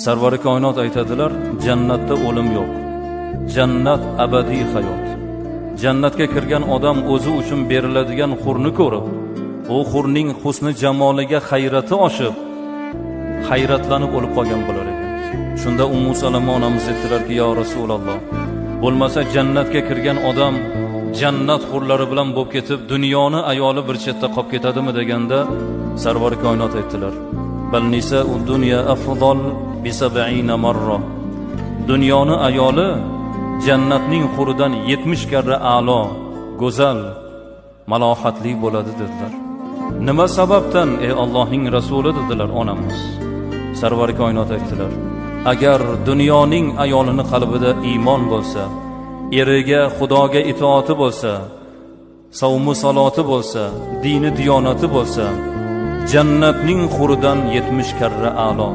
Sarvari koinot aytadilar, jannatda o'lim yo'q. Jannat abadiy hayot. Jannatga kirgan odam o'zi uchun beriladigan hurni ko'rib, u hurning husni jamoliga hayrati oshib, hayratlanib o'lib qolgan bo'lar ekan. Shunda Ummu Salama onamiz aytdilarki, yo Rasululloh, bo'lmasa jannatga kirgan odam jannat hurlari bilan bo'lib ketib, dunyoni ayoli bir chetda qolib ketadimi deganda, Sarvari koinot aytdilar, bal nisa'ud dunya afdal bi 70 marra. Dunyoni ayoli jannatning huridan 70 karra a'lo, go'zal, malohatli bo'ladi dedilar. Nima sababdan ey Allohning rasuli dedilar onamiz. Sarvari koinot aytdilar, agar dunyoning ayolini qalbida iymon bo'lsa, eriga Xudoga itoati bo'lsa, savmu saloti bo'lsa, dini diyonati bo'lsa, jannatning huridan 70 karra a'lo.